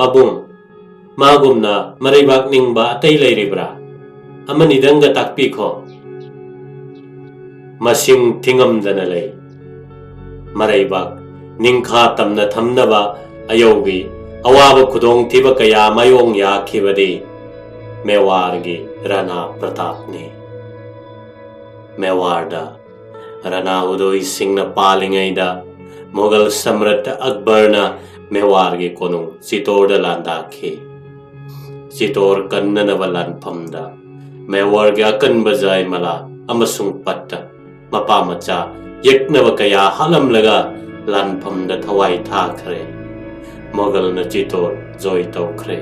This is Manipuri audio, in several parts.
ꯄꯥꯕꯨꯡ ꯃꯥꯒꯨꯝꯅ ꯃꯔꯩꯕꯥꯛ ꯅꯤꯡꯕ ꯑꯇꯩ ꯂꯩꯔꯤꯕ꯭ꯔꯥ? ꯑꯃꯅꯤꯗꯪꯒ ꯇꯥꯛꯄꯤꯈꯣ꯫ ꯃꯁꯤꯡ ꯊꯤꯉꯝꯗꯅ ꯂꯩ꯫ ꯃꯔꯩꯕꯥꯛ ꯅꯤꯡꯈꯥ ꯇꯝꯅ ꯊꯝꯅꯕ ꯑꯌꯧꯕꯤ ꯑꯋꯥꯕ ꯈꯨꯗꯣꯡꯊꯤꯕ ꯀꯌꯥ ꯃꯥꯌꯣꯡ ꯌꯥꯈꯤꯕꯗꯤ ꯃꯦꯋꯥꯔꯒꯤ ꯔꯥꯅꯥ ꯄ꯭ꯔꯇꯥꯞꯅꯤ꯫ ꯃꯦꯋꯥꯔꯗ ꯔꯥꯅꯥ ꯎꯗꯣꯏꯁꯤꯡꯅ ꯄꯥꯜꯂꯤꯉꯩꯗ ꯃꯨꯘꯜ ꯁꯝꯔꯥꯠ ꯑꯛꯕꯔꯅ ꯃꯦꯋꯥꯔꯒꯤ ꯀꯣꯅꯨꯡ ꯆꯤꯇꯣꯔꯗ ꯂꯥꯟꯗꯥꯈꯤ꯫ ꯆꯤꯇꯣꯔ ꯀꯟꯅꯅꯕ ꯂꯥꯟꯐꯝꯗ ꯃꯦꯋꯥꯔꯒꯤ ꯑꯀꯟꯕ ꯖꯥꯏꯃꯂꯥ ꯑꯃꯁꯨꯡ ꯄꯠꯇ ꯃꯄꯥ ꯃꯆꯥ ꯌꯦꯛꯅꯕ ꯀꯌꯥ ꯍꯥꯠꯂꯝꯂꯒ ꯂꯥꯟꯐꯝꯗ ꯊꯋꯥꯏ ꯊꯥꯈ꯭ꯔꯦ꯫ ꯃꯨꯘꯜꯅ ꯆꯤꯇꯣꯔ ꯖꯣꯏ ꯇꯧꯈ꯭ꯔꯦ꯫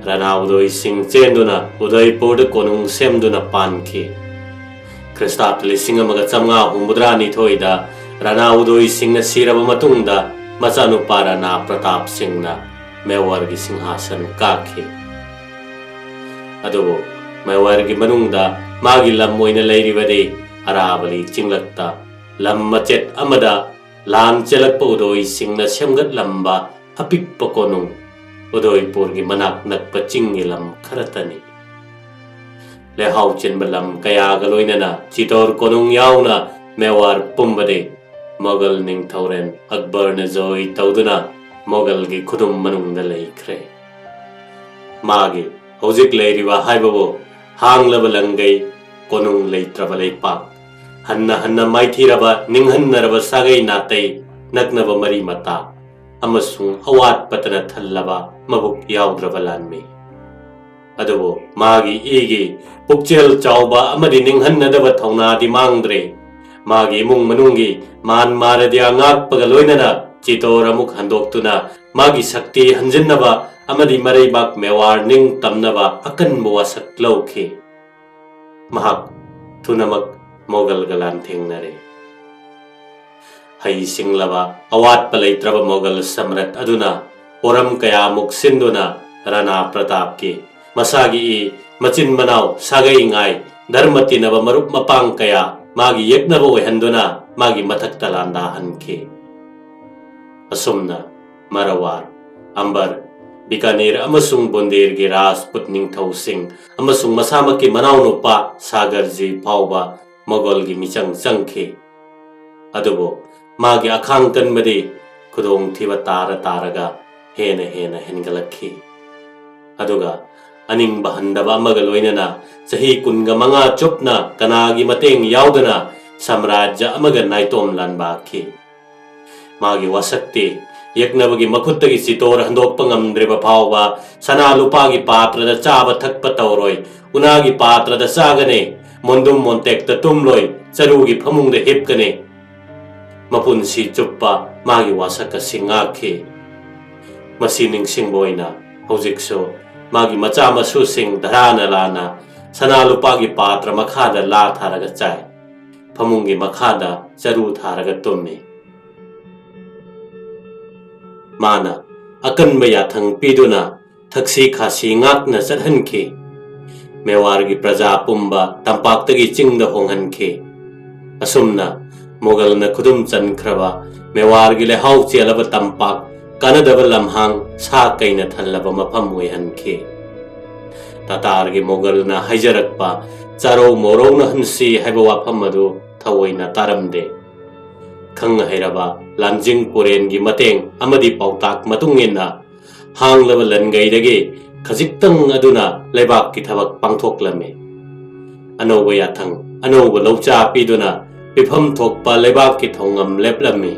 ꯔꯥꯅꯥ ꯎꯗꯣꯏꯁꯤꯡ ꯆꯦꯟꯗꯨꯅ ꯎꯗयꯄꯨꯔꯗ ꯀꯣꯅꯨꯡ ꯁꯦꯝꯗꯨꯅ ꯄꯥꯟꯈꯤ꯫ ꯈ꯭ꯔꯤꯁꯇꯥꯕ 1562ꯗ ꯔꯥꯅꯥ ꯎꯗꯣꯏꯁꯤꯡꯅ ꯁꯤꯔꯕ ꯃꯇꯨꯡꯗ ꯃꯆꯥꯅꯨꯄꯥ ꯔꯥꯅꯥ ꯄ꯭ꯔꯇꯥꯞ ꯁꯤꯡꯅ ꯃꯦꯋꯥꯔꯒꯤ ꯁꯤꯡꯍꯥꯁꯟ ꯀꯥꯈꯤ꯫ ꯑꯗꯨꯕꯨ ꯃꯦꯋꯥꯔꯒꯤ ꯃꯅꯨꯡꯗ ꯃꯥꯒꯤ ꯂꯝ ꯑꯣꯏꯅ ꯂꯩꯔꯤꯕꯗꯤ ꯑꯔꯥꯕꯂꯤ ꯆꯤꯡꯂꯛꯇ ꯂꯝ ꯃꯆꯦꯠ ꯑꯃꯗ ꯂꯥꯟ ꯆꯦꯜꯂꯛꯄ ꯎꯗꯣꯏꯁꯤꯡꯅ ꯁꯦꯝꯒꯠꯂꯝꯕ ꯑꯄꯤꯛꯄ ꯀꯣꯅꯨꯡ ꯎꯗꯣꯏꯄꯨꯔꯒꯤ ꯃꯅꯥꯛ ꯅꯛꯄ ꯆꯤꯡꯒꯤ ꯂꯝ ꯈꯔꯇꯅꯤ꯫ ꯂꯩꯍꯥꯎ ꯆꯦꯟꯕ ꯂꯝ ꯀꯌꯥꯒ ꯂꯣꯏꯅꯅ ꯆꯤꯇꯣꯔ ꯀꯣꯅꯨꯡ ꯌꯥꯎꯅ ꯃꯦꯋꯥꯔ ꯄꯨꯝꯕꯗꯤ ꯃꯨꯘꯜ ꯅꯤꯡꯊꯧꯔꯦꯜ ꯑꯛꯕꯔꯅ ꯖꯣꯏ ꯇꯧꯗꯨꯅ ꯃꯨꯘꯜꯒꯤ ꯈꯨꯗꯨꯝ ꯃꯅꯨꯡꯗ ꯂꯩꯈ꯭ꯔꯦ꯫ ꯃꯥꯒꯤ ꯍꯧꯖꯤꯛ ꯂꯩꯔꯤꯕ ꯍꯥꯏꯕꯕꯨ ꯍꯥꯡꯂꯕ ꯂꯪꯒꯩ ꯀꯣꯅꯨꯡ ꯂꯩꯇ꯭ꯔꯕ ꯂꯩꯄꯥꯛ, ꯍꯟꯅ ꯍꯟꯅ ꯃꯥꯏꯊꯤꯔꯕ ꯅꯤꯡꯍꯟꯅꯔꯕ ꯁꯥꯒꯩ ꯅꯥꯇꯩ ꯅꯛꯅꯕ ꯃꯔꯤ ꯃꯇꯥ ꯑꯃꯁꯨꯡ ꯑꯋꯥꯠꯄꯇꯅ ꯊꯜꯂꯕ ꯃꯕꯨꯛ ꯌꯥꯎꯗ꯭ꯔꯕ ꯂꯥꯟꯃꯤ꯫ ꯑꯗꯨꯕꯨ ꯃꯥꯒꯤ ꯏꯒꯤ ꯄꯨꯛꯆꯦꯜ ꯆꯥꯎꯕ ꯑꯃꯗꯤ ꯅꯤꯡꯍꯟꯅꯗꯕ ꯊꯧꯅꯥꯗꯤ ꯃꯥꯡꯗ꯭ꯔꯦ꯫ ꯃꯥꯒꯤ ꯏꯃꯨꯡ ꯃꯅꯨꯡꯒꯤ ꯃꯥꯟ ꯃꯥꯔꯗꯤꯌꯥ ꯉꯥꯛꯄꯒ ꯂꯣꯏꯅꯅ ꯆꯤꯇꯣꯔ ꯑꯃꯨꯛ ꯍꯟꯗꯣꯛꯇꯨꯅ ꯃꯥꯒꯤ ꯁꯛꯇꯤ ꯍꯟꯖꯤꯟꯅꯕ ꯑꯃꯗꯤ ꯃꯔꯩꯕꯥꯛ ꯃꯦꯋꯥꯔ ꯅꯤꯡꯇꯝꯅꯕ ꯑꯀꯟꯕ ꯋꯥꯁꯛ ꯂꯧꯈꯤ꯫ ꯃꯍꯥꯛ ꯊꯨꯅꯃꯛ ꯃꯨꯘꯜꯒ ꯂꯥꯟꯊꯦꯡꯅꯔꯦ꯫ ꯍꯩ ꯁꯤꯡꯂꯕ ꯑꯋꯥꯠꯄ ꯂꯩꯇ꯭ꯔꯕ ꯃꯨꯘꯜ ꯁꯝꯔꯥꯠ ꯑꯗꯨꯅ ꯄꯣꯔꯝ ꯀꯌꯥꯃꯨꯛ ꯁꯤꯟꯗꯨꯅ ꯔꯥꯅꯥ ꯄ꯭ꯔꯇꯥꯞꯀꯤ ꯃꯁꯥꯒꯤ ꯏ ꯃꯆꯤꯟ ꯃꯅꯥꯎ ꯁꯥꯒꯩ ꯉꯥꯏ ꯙꯔꯃ ꯇꯤꯟꯅꯕ ꯃꯔꯨꯞ ꯃꯄꯥꯡ ꯀꯌꯥ ꯃꯥꯒꯤ ꯌꯦꯛꯅꯕ ꯑꯣꯏꯍꯟꯗꯨꯅ ꯃꯥꯒꯤ ꯃꯊꯛꯇ ꯂꯥꯟꯗꯥꯍꯟꯈꯤ꯫ ꯑꯁꯨꯝꯅ ꯃꯔꯋꯥꯔ, ꯑꯝꯕꯔ, ꯕꯤꯀꯥꯅꯤꯔ ꯑꯃꯁꯨꯡ ꯕꯨꯟꯗꯦꯔꯒꯤ ꯔꯥꯖꯄꯨꯠ ꯅꯤꯡꯊꯧꯁꯤꯡ ꯑꯃꯁꯨꯡ ꯃꯁꯥꯃꯛꯀꯤ ꯃꯅꯥꯎꯅꯨꯄꯥ ꯁꯥꯒꯔꯖꯤ ꯐꯥꯎꯕ ꯃꯨꯘꯜꯒꯤ ꯃꯤꯆꯪ ꯆꯪꯈꯤ꯫ ꯑꯗꯨꯕꯨ ꯃꯥꯒꯤ ꯑꯈꯥꯡ ꯀꯟꯕꯗꯤ ꯈꯨꯗꯣꯡꯊꯤꯕ ꯇꯥꯔꯒ ꯍꯦꯟꯅ ꯍꯦꯟꯒꯠꯂꯛꯈꯤ꯫ ꯑꯗꯨꯒ ꯑꯅꯤꯡꯕ ꯍꯟꯗꯕ ꯑꯃꯒ ꯂꯣꯏꯅꯅ ꯆꯍꯤ 15 ꯆꯨꯞꯅ ꯀꯅꯥꯒꯤ ꯃꯇꯦꯡ ꯌꯥꯎꯗꯅ ꯁꯥꯝꯔꯥꯖ꯭ꯌ ꯑꯃꯒ ꯅꯥꯏꯇꯣꯝ ꯂꯥꯟꯕꯥꯈꯤ꯫ ꯃꯥꯒꯤ ꯋꯥꯁꯛꯇꯤ ꯌꯦꯛꯅꯕꯒꯤ ꯃꯈꯨꯠꯇꯒꯤ ꯆꯤꯇꯣꯔ ꯍꯟꯗꯣꯛꯄ ꯉꯝꯗ꯭ꯔꯤꯕ ꯐꯥꯎꯕ ꯁꯅꯥ ꯂꯨꯄꯥꯒꯤ ꯄꯥꯇ꯭ꯔꯗ ꯆꯥꯕ ꯊꯛꯄ ꯇꯧꯔꯣꯏ, ꯎꯅꯥꯒꯤ ꯄꯥꯇ꯭ꯔꯗ ꯆꯥꯒꯅꯤ, ꯃꯣꯟꯗꯨꯝ ꯃꯣꯟꯇꯦꯛꯇ ꯇꯨꯝꯂꯣꯏ, ꯆꯔꯨꯒꯤ ꯐꯃꯨꯡꯗ ꯍꯤꯞꯀꯅꯤ꯫ ꯃꯄꯨꯟꯁꯤ ꯆꯨꯞꯄ ꯃꯥꯒꯤ ꯋꯥꯁꯛ ꯑꯁꯤ ꯉꯥꯛꯈꯤ꯫ ꯃꯁꯤ ꯅꯤꯡꯁꯤꯡꯕ ꯑꯣꯏꯅ ꯍꯧꯖꯤꯛꯁꯨ ꯃꯥꯒꯤ ꯃꯆꯥ ꯃꯁꯨꯁꯤꯡ ꯙꯔꯥꯅ ꯂꯥꯅ ꯁꯅꯥ ꯂꯨꯄꯥꯒꯤ ꯄꯥꯇ꯭ꯔ ꯃꯈꯥꯗ ꯂꯥ ꯊꯥꯔꯒ ꯆꯥꯏ, ꯐꯃꯨꯡꯒꯤ ꯃꯈꯥꯗ ꯆꯔꯨ ꯊꯥꯔꯒ ꯇꯨꯝꯃꯤ꯫ ꯃꯥꯅ ꯑꯀꯟꯕ ꯌꯥꯊꯪ ꯄꯤꯗꯨꯅ ꯊꯛꯁꯤ ꯈꯥꯁꯤ ꯉꯥꯛꯅ ꯆꯠꯍꯟꯈꯤ꯫ ꯃꯦꯋꯥꯔꯒꯤ ꯄ꯭ꯔꯖꯥ ꯄꯨꯝꯕ ꯇꯝꯄꯥꯛꯇꯒꯤ ꯆꯤꯡꯗ ꯍꯣꯡꯍꯟꯈꯤ꯫ ꯑꯁꯨꯝꯅ ꯃꯨꯘꯜꯅ ꯈꯨꯗꯨꯝ ꯆꯟꯈ꯭ꯔꯕ ꯃꯦꯋꯥꯔꯒꯤ ꯂꯩꯍꯥꯎ ꯆꯦꯜꯂꯕ ꯇꯝꯄꯥꯛ ꯀꯥꯟꯅꯗꯕ ꯂꯝꯍꯥꯡ ꯁꯥ ꯀꯩꯅ ꯊꯜꯂꯕ ꯃꯐꯝ ꯑꯣꯏꯍꯟꯈꯤ꯫ ꯇꯥꯇꯥꯔꯒꯤ ꯃꯨꯘꯜꯅ ꯍꯥꯏꯖꯔꯛꯄ ꯆꯥꯔꯧ ꯃꯧꯔꯧꯅꯍꯟꯁꯤ ꯍꯥꯏꯕ ꯋꯥꯐꯝ ꯑꯗꯨ ꯊꯑꯣꯏꯅ ꯇꯥꯔꯝꯗꯦ꯫ ꯈꯪ ꯍꯩꯔꯕ ꯂꯥꯟꯖꯤꯡ ꯄꯨꯔꯦꯟꯒꯤ ꯃꯇꯦꯡ ꯑꯃꯗꯤ ꯄꯥꯎꯇꯥꯛ ꯃꯇꯨꯡ ꯏꯟꯅ ꯍꯥꯡꯂꯕ ꯂꯟꯒꯩꯗꯒꯤ ꯈꯖꯤꯛꯇꯪ ꯑꯗꯨꯅ ꯂꯩꯕꯥꯛꯀꯤ ꯊꯕꯛ ꯄꯥꯡꯊꯣꯛꯂꯝꯃꯤ꯫ ꯑꯅꯧꯕ ꯌꯥꯊꯪ, ꯑꯅꯧꯕ ꯂꯧꯆꯥ ꯄꯤꯗꯨꯅ ꯄꯤꯐꯝ ꯊꯣꯛꯄ ꯂꯩꯕꯥꯛꯀꯤ ꯊꯧꯉꯝ ꯂꯦꯞꯂꯝꯃꯤ꯫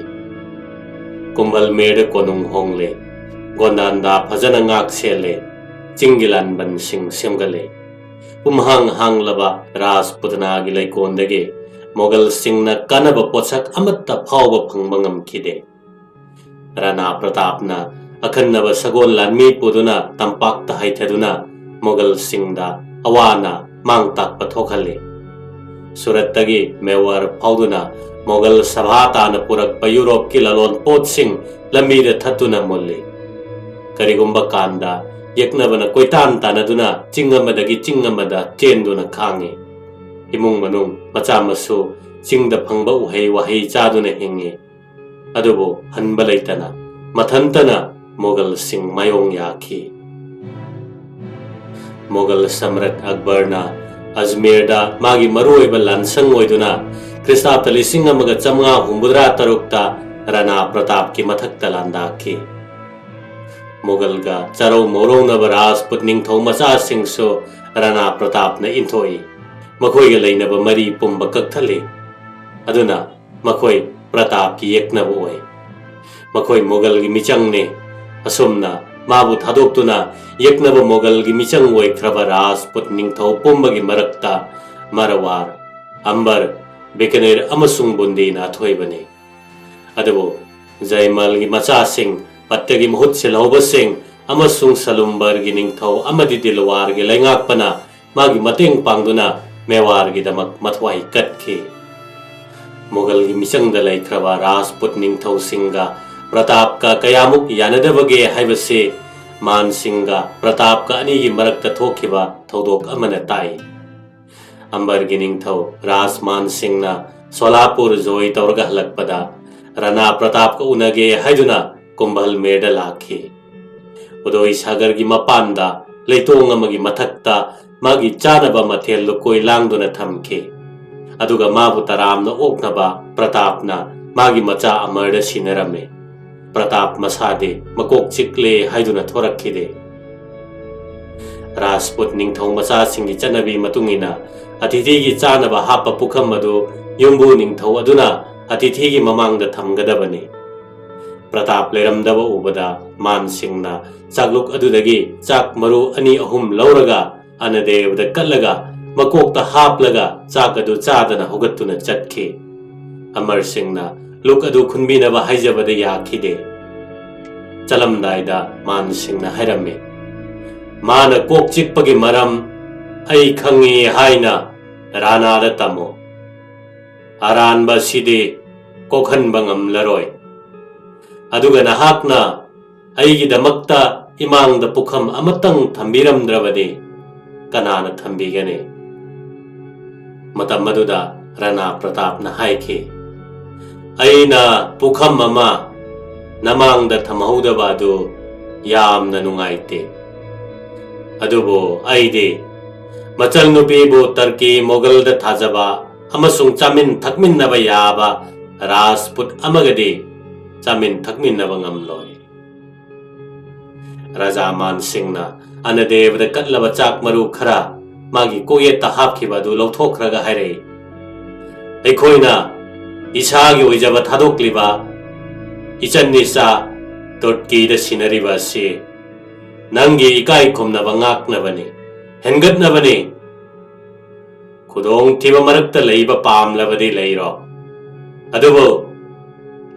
ꯀꯨꯝꯚꯜ ꯃꯤꯔꯗ ꯀꯣꯅꯨꯡ ꯍꯣꯡꯂꯦ, ꯒꯣꯟꯗꯥꯟꯗ ꯐꯖꯅ ꯉꯥꯛ ꯁꯦꯜꯂꯦ, ꯆꯤꯡꯒꯤ ꯂꯥꯟꯕꯟꯁꯤꯡ ꯁꯦꯝꯒꯠꯂꯦ꯫ ꯄꯨꯝꯍꯥꯡ ꯍꯥꯡꯂꯕ ꯔꯥꯖꯄꯨꯇꯅꯥꯒꯤ ꯂꯩꯀꯣꯜꯗꯒꯤ ꯃꯨꯘꯜꯁꯤꯡꯅ ꯀꯥꯟꯅꯕ ꯄꯣꯠꯁꯛ ꯑꯃꯠꯇ ꯐꯥꯎꯕ ꯐꯪꯕ ꯉꯝꯈꯤꯗꯦ꯫ ꯔꯥꯅꯥ ꯄ꯭ꯔꯇꯥꯞꯅ ꯑꯈꯟꯅꯕ ꯁꯒꯣꯜ ꯂꯥꯟꯃꯤ ꯄꯨꯗꯨꯅ ꯇꯝꯄꯥꯛꯇ ꯍꯥꯏꯊꯗꯨꯅ ꯃꯨꯘꯜꯁꯤꯡꯗ ꯑꯋꯥꯅ ꯃꯥꯡ ꯇꯥꯛꯄ ꯊꯣꯛꯍꯜꯂꯤ꯫ ꯁꯨꯔꯠꯇꯒꯤ ꯃꯦꯋꯥꯔ ꯐꯥꯎꯗꯨꯅ ꯃꯨꯘꯜ ꯁꯚꯥ ꯇꯥꯅ ꯄꯨꯔꯛꯄ ꯌꯨꯔꯣꯞꯀꯤ ꯂꯂꯣꯟ ꯄꯣꯠꯁꯤꯡ ꯂꯝꯕꯤꯗ ꯊꯠꯇꯨꯅ ꯃꯨꯜꯂꯤ꯫ ꯀꯔꯤꯒꯨꯝꯕ ꯀꯥꯟꯗ ꯌꯦꯛꯅꯕꯅ ꯀꯣꯏꯇꯥꯟ ꯇꯥꯟꯅꯗꯨꯅ ꯆꯤꯡ ꯑꯃꯗꯒꯤ ꯆꯤꯡ ꯑꯃꯗ ꯆꯦꯟꯗꯨꯅ ꯈꯥꯡꯉꯤ꯫ ꯏꯃꯨꯡ ꯃꯅꯨꯡ ꯃꯆꯥ ꯃꯁꯨ ꯆꯤꯡꯗ ꯐꯪꯕ ꯎꯍꯩ ꯋꯥꯍꯩ ꯆꯥꯗꯨꯅ ꯍꯤꯡꯉꯤ꯫ ꯑꯗꯨꯕꯨ ꯍꯟꯕ ꯂꯩꯇꯅ ꯃꯊꯟꯇꯅ Mughal-sing mayong yaki. Mughal Samrat Akbarna Ajmer-da magi maruoiba lansang oiduna Kristapta 1563 Rana Pratap ki mathakta landaki. Mughal ga charau morong-naba Rajput ningthau macha singso Rana Pratap na inthoi. Makhoi ga leinaba mari pumba kakthali. Aduna makhoi Pratap ki yeknaba oi. Makhoi Mughal gi michang ne asumna mabu thadokutuna yeknaba Mughal gi michang oikraba Rajput ningthau pumba gi marakta Marawar, Ambar, Bikaner amasung Bundina thoibani. Adabu Jaimal gi macha sing Pattagi mahut silhauba sing amasung Salumbar gi ningthau amadi Dilwar gi laingakpana magi mateng pangduna Mewar gi damak mathwai katki. Mughal gi michangda laikraba Rajput ningthau singa Pratap ka kayamuk yanadabage haibase Man Singha Pratap ka ani gi marakta thokiba thodok amana tai. Ambar gi ningthau Rajman Singna Solapur joi taurga halakpada Rana Pratap ka unage haiduna Kumbhal Meda lakhi. Udoi Sagar gi mapanda leitong amagi mathakta magi chanaba mathel lukoi langduna thamki. Aduga mabu taramna oknaba Pratapna magi macha amarda sinarame. Pratap masade makok chikle haiduna thorakhide. Rajput ningthau macha singi chanabi matungina atithi gi chanaba hapa pukham adu yumbu ningthau aduna atithi gi mamangda thamgadabani. Pratap leramdaba ubada Man Singna chakluk adudagi chak maru ani ahum lauraga anadevda kallaga makokta haplaga chak adu chadana hogattuna chatki. Amar Singna luk adu khunbinaba haijabada yakhide. Chalamdaida Man Singna hairame. Mana kok chikpagi maram ai khangi haina Rana da tamo. Aranba sidi kokhanba ngamlaroi. Aduga nahakna aigidamakta imangda pukham amatang thambiramdrabadi kanana thambigane. Matam maduda Rana Pratapna haiki. Aina pukham ama namangda thamhaudaba adu yamna nungaite. Adubo aide machal nupibu tarki Mughal-da thajaba amasung chamin thakminnaba yaba Rajput amagadi chamin thakminnaba ngamloi. Raja Man Singna anadevda katlaba chak maru khara magi koyetta hapkhiba adu lauthokraga hairei. Aikhoina isagi oijaba thadokliba ichanisa totki-da sinariba si nangi ikai khumnaba ngaknabani hengatnabani. Khudong thiba marakta leiba pamlabadi leiro. Adubu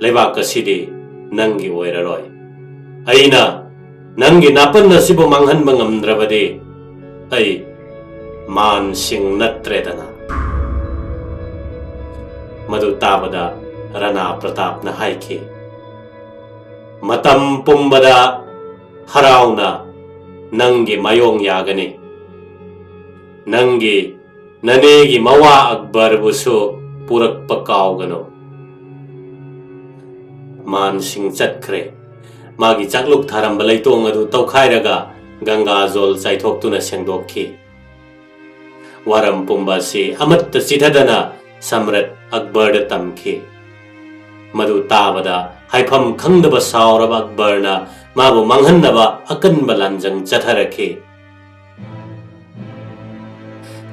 leibak asidi nangi oiraroi. Aina nangi napanna sibu manghanba ngamdrabadi ai Man Singh natredana. Madu tabada Rana Pratapna haiki. Matam pumbada harauna nangi mayong yagani. Nangi nanegi mawa Akbar busu purakpa kaugano. Man Singh chatkre. Magi chakluk tharamba leitong adu tawkhairaga Ganga Jol chaithoktuna sengdokhi. Waram pumba si amatta chithadana Samrat Akbar-da tamkhi. Madu tabada haifam khangdaba sauraba Akbarna mabu manghannaba akanba lanjang chatharakhi.